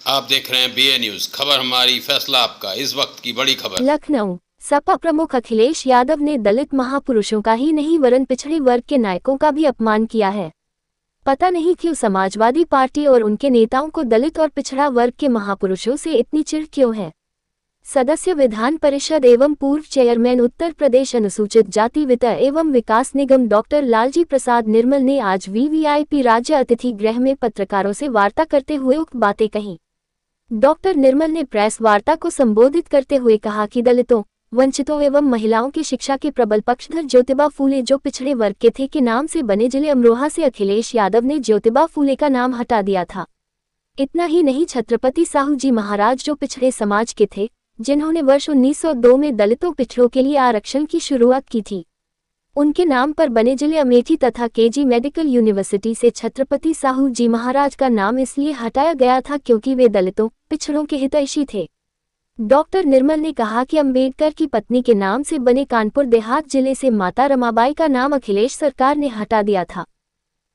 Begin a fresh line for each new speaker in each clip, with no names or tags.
आप देख रहे हैं बीए न्यूज, खबर हमारी फैसला आपका। इस वक्त की बड़ी खबर।
लखनऊ सपा प्रमुख अखिलेश यादव ने दलित महापुरुषों का ही नहीं वरन पिछड़े वर्ग के नायकों का भी अपमान किया है। पता नहीं क्यों समाजवादी पार्टी और उनके नेताओं को दलित और पिछड़ा वर्ग के महापुरुषों से इतनी चिढ़ क्यों है। सदस्य विधान परिषद एवं पूर्व चेयरमैन उत्तर प्रदेश अनुसूचित जाति वित्त एवं विकास निगम डॉक्टर लालजी प्रसाद निर्मल ने आज वीवीआईपी राज्य अतिथि गृह में पत्रकारों से वार्ता करते हुए उक्त बातें कहीं। डॉक्टर निर्मल ने प्रेस वार्ता को संबोधित करते हुए कहा कि दलितों, वंचितों एवं महिलाओं की शिक्षा के प्रबल पक्षधर ज्योतिबा फूले जो पिछड़े वर्ग के थे के नाम से बने जिले अमरोहा से अखिलेश यादव ने ज्योतिबा फूले का नाम हटा दिया था। इतना ही नहीं, छत्रपति साहू जी महाराज जो पिछड़े समाज के थे, जिन्होंने वर्ष 1902 में दलितों पिछड़ों के लिए आरक्षण की शुरुआत की थी, उनके नाम पर बने जिले अमेठी तथा केजी मेडिकल यूनिवर्सिटी से छत्रपति साहू जी महाराज का नाम इसलिए हटाया गया था क्योंकि वे दलितों, पिछड़ों के हितैषी थे। डॉक्टर निर्मल ने कहा कि अंबेडकर की पत्नी के नाम से बने कानपुर देहात जिले से माता रमाबाई का नाम अखिलेश सरकार ने हटा दिया था।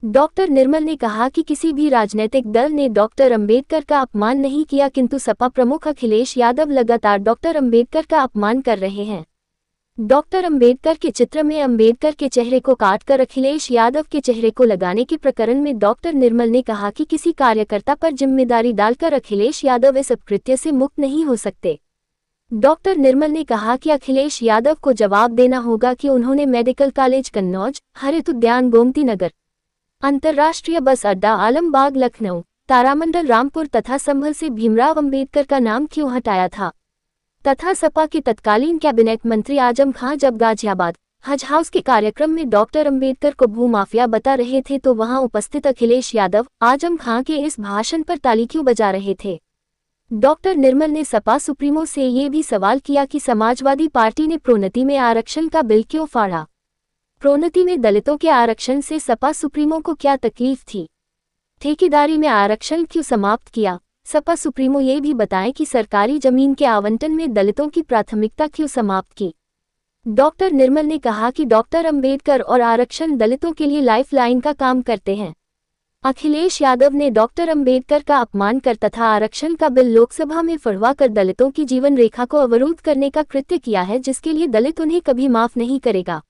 डॉक्टर निर्मल ने कहा कि किसी भी राजनीतिक दल ने डॉक्टर अंबेडकर का अपमान नहीं किया, किंतु सपा प्रमुख अखिलेश यादव लगातार डॉक्टर अंबेडकर का अपमान कर रहे हैं। डॉक्टर अंबेडकर के चित्र में अंबेडकर के चेहरे को काटकर अखिलेश यादव के चेहरे को लगाने के प्रकरण में डॉक्टर निर्मल ने कहा कि किसी कार्यकर्ता पर जिम्मेदारी डालकर अखिलेश यादव इस अपकृत्य से मुक्त नहीं हो सकते। डॉक्टर निर्मल ने कहा कि अखिलेश यादव को जवाब देना होगा कि उन्होंने मेडिकल कॉलेज कन्नौज, हरित उद्यान गोमती नगर, अंतर्राष्ट्रीय बस अड्डा आलमबाग लखनऊ, तारामंडल रामपुर तथा संभल से भीमराव अंबेडकर का नाम क्यों हटाया था, तथा सपा के तत्कालीन कैबिनेट मंत्री आजम खां जब गाजियाबाद हज हाउस के कार्यक्रम में डॉक्टर अंबेडकर को भूमाफिया बता रहे थे तो वहां उपस्थित अखिलेश यादव आजम खां के इस भाषण पर ताली क्यों बजा रहे थे। डॉक्टर निर्मल ने सपा सुप्रीमो से ये भी सवाल किया कि समाजवादी पार्टी ने प्रोन्नति में आरक्षण का बिल क्यों फाड़ा, प्रोन्नति में दलितों के आरक्षण से सपा सुप्रीमो को क्या तकलीफ थी, ठेकेदारी में आरक्षण क्यों समाप्त किया। सपा सुप्रीमो ये भी बताएं कि सरकारी जमीन के आवंटन में दलितों की प्राथमिकता क्यों समाप्त की। डॉक्टर निर्मल ने कहा कि डॉक्टर अंबेडकर और आरक्षण दलितों के लिए लाइफलाइन का काम करते हैं। अखिलेश यादव ने डॉक्टर अंबेडकर का अपमान कर तथा आरक्षण का बिल लोकसभा में फड़वा कर दलितों की जीवन रेखा को अवरुद्ध करने का कृत्य किया है, जिसके लिए दलित उन्हें कभी माफ नहीं करेगा।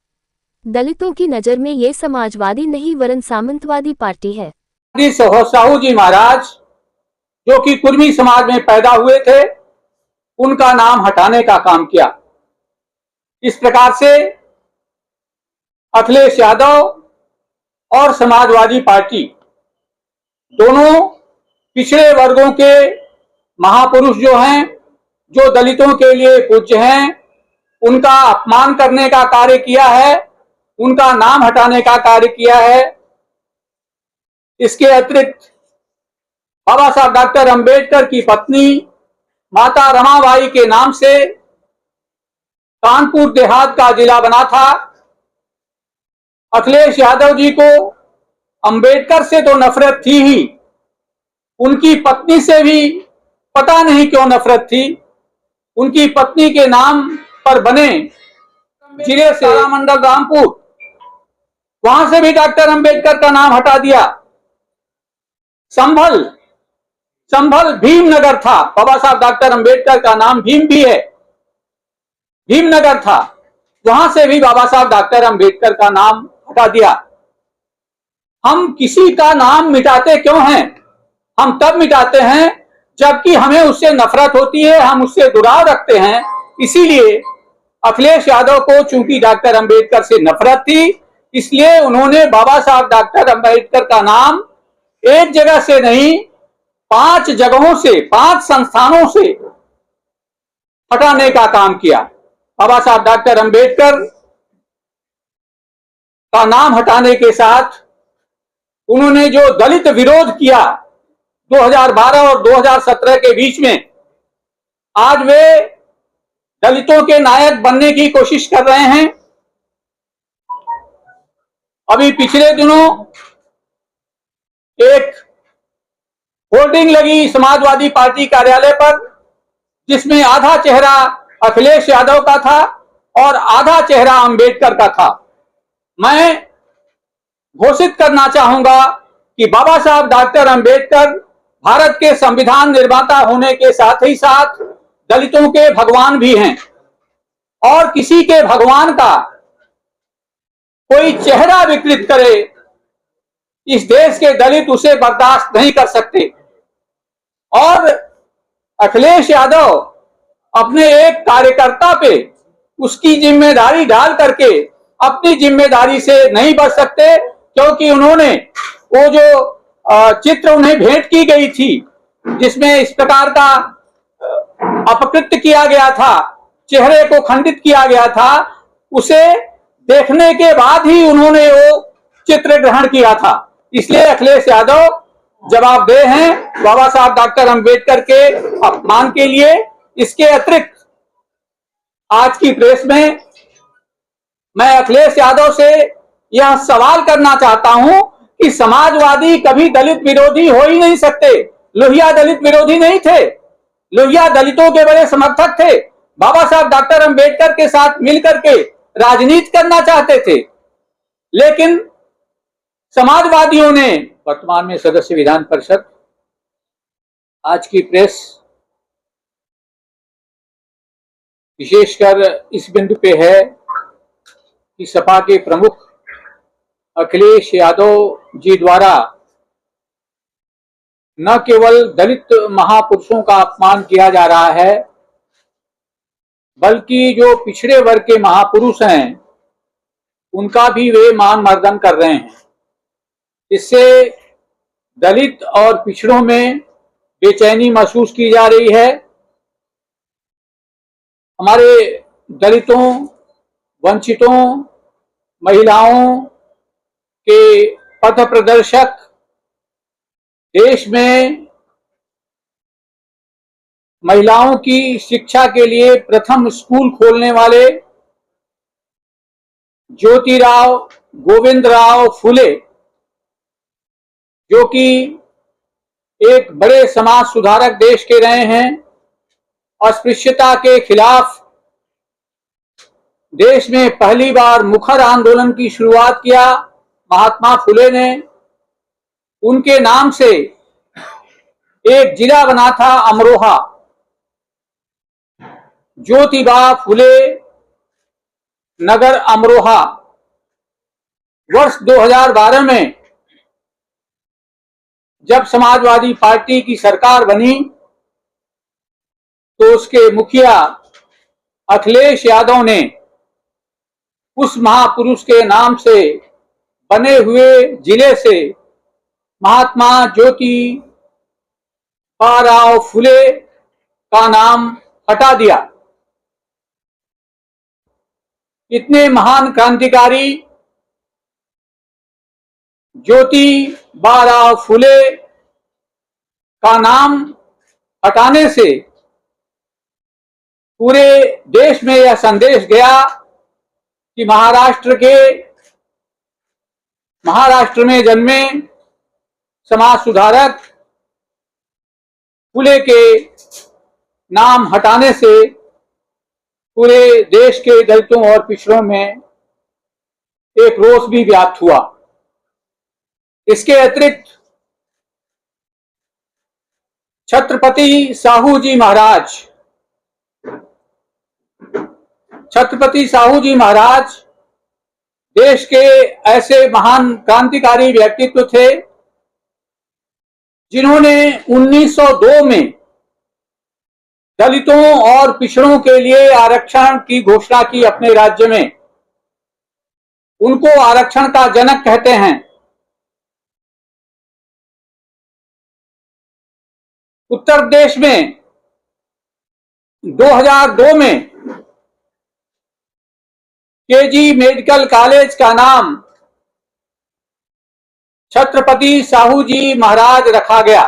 दलितों की नजर में ये समाजवादी नहीं वरन सामंतवादी पार्टी है।
साहू जी महाराज जो कि कुर्मी समाज में पैदा हुए थे, उनका नाम हटाने का काम किया। इस प्रकार से अखिलेश यादव और समाजवादी पार्टी दोनों पिछड़े वर्गों के महापुरुष जो हैं, जो दलितों के लिए पूज्य हैं, उनका अपमान करने का कार्य किया है, उनका नाम हटाने का कार्य किया है। इसके अतिरिक्त बाबा साहब डॉक्टर अंबेडकर की पत्नी माता रमाबाई के नाम से कानपुर देहात का जिला बना था। अखिलेश यादव जी को अंबेडकर से तो नफरत थी ही, उनकी पत्नी से भी पता नहीं क्यों नफरत थी। उनकी पत्नी के नाम पर बने जिले से तारामंडल रामपुर, वहां से भी डॉक्टर अंबेडकर का नाम हटा दिया। संभल भीमनगर था, बाबा साहब डॉक्टर अंबेडकर का नाम भीम भी है, भीमनगर था, वहां से भी बाबा साहब डॉक्टर अंबेडकर का नाम हटा दिया। हम किसी का नाम मिटाते क्यों हैं? हम तब मिटाते हैं जबकि हमें उससे नफरत होती है, हम उससे दुराव रखते हैं। इसीलिए अखिलेश यादव को चूंकि डॉक्टर अंबेडकर से नफरत थी, इसलिए उन्होंने बाबा साहब डॉक्टर अंबेडकर का नाम एक जगह से नहीं, 5 जगहों से, 5 संस्थानों से हटाने का काम किया। बाबा साहब डॉक्टर अंबेडकर का नाम हटाने के साथ उन्होंने जो दलित विरोध किया 2012 और 2017 के बीच में, आज वे दलितों के नायक बनने की कोशिश कर रहे हैं। अभी पिछले दिनों एक होर्डिंग लगी समाजवादी पार्टी कार्यालय पर, जिसमें आधा चेहरा अखिलेश यादव का था और आधा चेहरा अंबेडकर का था। मैं घोषित करना चाहूंगा कि बाबा साहब डॉक्टर अंबेडकर भारत के संविधान निर्माता होने के साथ ही साथ दलितों के भगवान भी हैं और किसी के भगवान का कोई चेहरा विकृत करे, इस देश के दलित उसे बर्दाश्त नहीं कर सकते। और अखिलेश यादव अपने एक कार्यकर्ता पे उसकी जिम्मेदारी डाल करके अपनी जिम्मेदारी से नहीं बच सकते, क्योंकि उन्होंने वो जो चित्र उन्हें भेंट की गई थी जिसमें इस प्रकार का अपकृत्य किया गया था, चेहरे को खंडित किया गया था, उसे देखने के बाद ही उन्होंने वो चित्र ग्रहण किया था। इसलिए अखिलेश यादव जवाबदेह हैं बाबा साहब डॉक्टर अंबेडकर के अपमान के लिए। इसके अतिरिक्त आज की प्रेस में मैं अखिलेश यादव से यह सवाल करना चाहता हूं कि समाजवादी कभी दलित विरोधी हो ही नहीं सकते। लोहिया दलित विरोधी नहीं थे, लोहिया दलितों के बड़े समर्थक थे, बाबा साहब डॉक्टर अंबेडकर के साथ मिलकर के राजनीति करना चाहते थे। लेकिन समाजवादियों ने, वर्तमान में सदस्य विधान परिषद, आज की प्रेस विशेषकर इस बिंदु पे है कि सपा के प्रमुख अखिलेश यादव जी द्वारा न केवल दलित महापुरुषों का अपमान किया जा रहा है, बल्कि जो पिछड़े वर्ग के महापुरुष हैं उनका भी वे मान मर्दन कर रहे हैं। इससे दलित और पिछड़ों में बेचैनी महसूस की जा रही है। हमारे दलितों, वंचितों, महिलाओं के पथ प्रदर्शक, देश में महिलाओं की शिक्षा के लिए प्रथम स्कूल खोलने वाले ज्योतिराव गोविंदराव फुले, जो कि एक बड़े समाज सुधारक देश के रहे हैं, अस्पृश्यता के खिलाफ देश में पहली बार मुखर आंदोलन की शुरुआत किया महात्मा फुले ने। उनके नाम से एक जिला बना था अमरोहा। ज्योतिबा फुले नगर अमरोहा। वर्ष 2012 में जब समाजवादी पार्टी की सरकार बनी तो उसके मुखिया अखिलेश यादव ने उस महापुरुष के नाम से बने हुए जिले से महात्मा ज्योतिबा फुले का नाम हटा दिया। इतने महान क्रांतिकारी ज्योतिबा फुले का नाम हटाने से पूरे देश में यह संदेश गया कि महाराष्ट्र में जन्मे समाज सुधारक फुले के नाम हटाने से पूरे देश के दलितों और पिछड़ों में एक रोष भी व्याप्त हुआ। इसके अतिरिक्त छत्रपति साहू जी महाराज देश के ऐसे महान क्रांतिकारी व्यक्तित्व थे जिन्होंने 1902 में दलितों और पिछड़ों के लिए आरक्षण की घोषणा की अपने राज्य में। उनको आरक्षण का जनक कहते हैं। उत्तर प्रदेश में 2002 में केजी मेडिकल कॉलेज का नाम छत्रपति साहू जी महाराज रखा गया।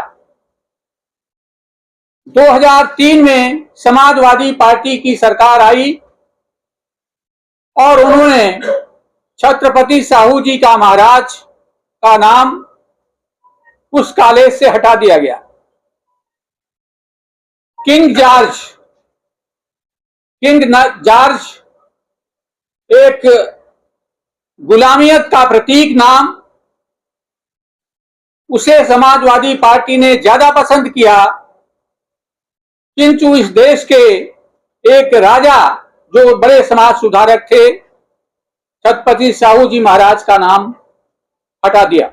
2003 में समाजवादी पार्टी की सरकार आई और उन्होंने छत्रपति साहू जी का महाराज का नाम उस कॉलेज से हटा दिया गया। किंग जॉर्ज एक गुलामियत का प्रतीक नाम उसे समाजवादी पार्टी ने ज्यादा पसंद किया, किंतु इस देश के एक राजा जो बड़े समाज सुधारक थे, छत्रपति साहू जी महाराज का नाम हटा दिया।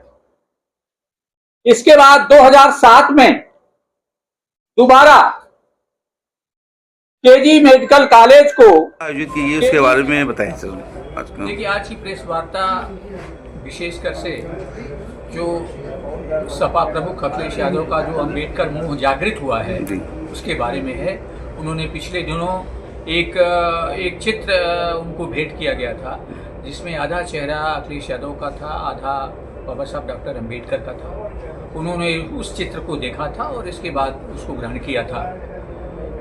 इसके बाद 2007 में दोबारा केजी मेडिकल कॉलेज को
आयोजित की है, उसके बारे में बताएं सर।
देखिए, आज की प्रेस वार्ता विशेषकर से जो सपा प्रमुख अखिलेश यादव का जो अंबेडकर मुंह जागृत हुआ है उसके बारे में है। उन्होंने पिछले दिनों एक चित्र उनको भेंट किया गया था जिसमें आधा चेहरा अखिलेश यादव का था, आधा बाबा साहब डॉक्टर अंबेडकर का था। उन्होंने उस चित्र को देखा था और इसके बाद उसको ग्रहण किया था।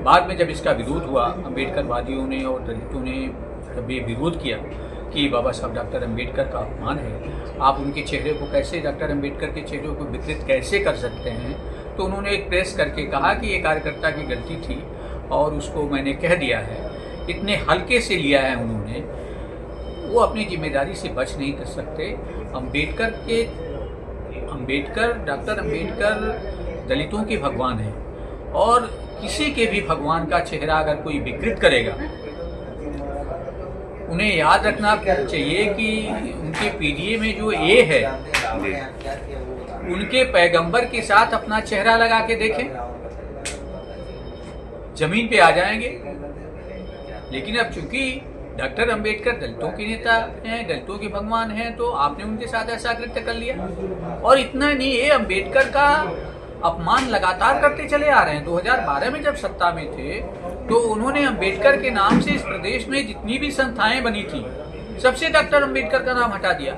बाद में जब इसका विरोध हुआ, अंबेडकरवादियों ने और दलितों ने जब ये विरोध किया कि बाबा साहब डॉक्टर अंबेडकर का अपमान है, आप उनके चेहरे को कैसे, डॉक्टर अंबेडकर के चेहरे को विकृत कैसे कर सकते हैं, तो उन्होंने एक प्रेस करके कहा कि ये कार्यकर्ता की गलती थी और उसको मैंने कह दिया है। इतने हल्के से लिया है उन्होंने, वो अपनी जिम्मेदारी से बच नहीं कर सकते। डॉक्टर अंबेडकर दलितों के भगवान हैं और किसी के भी भगवान का चेहरा अगर कोई विकृत करेगा, उन्हें याद रखना चाहिए कि उनके पीडीए में जो ए है, उनके पैगंबर के साथ अपना चेहरा लगा के देखें, जमीन पे आ जाएंगे। लेकिन अब चूंकि डॉक्टर अंबेडकर दलितों के नेता हैं, दलितों के भगवान हैं, तो आपने उनके साथ ऐसा कृत्य कर लिया। और इतना नहीं, ये अंबेडकर का अपमान लगातार करते चले आ रहे हैं। 2012 में जब सत्ता में थे तो उन्होंने अंबेडकर के नाम से इस प्रदेश में जितनी भी संस्थाएं बनी थी, सबसे डॉक्टर अंबेडकर का नाम हटा दिया।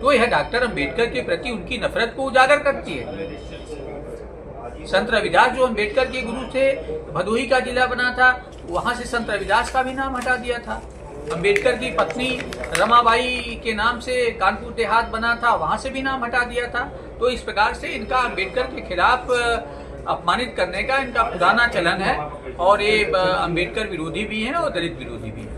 तो यह डॉक्टर अंबेडकर के प्रति उनकी नफरत को उजागर करती है। संत रविदास जो अंबेडकर के गुरु थे, भदोही का जिला बना था, वहां से संत रविदास का भी नाम हटा दिया था। अंबेडकर की पत्नी रमाबाई के नाम से कानपुर देहात बना था, वहां से भी नाम हटा दिया था। तो इस प्रकार से इनका अंबेडकर के खिलाफ अपमानित करने का इनका पुराना चलन है और ये अंबेडकर विरोधी भी हैं और दलित विरोधी भी हैं।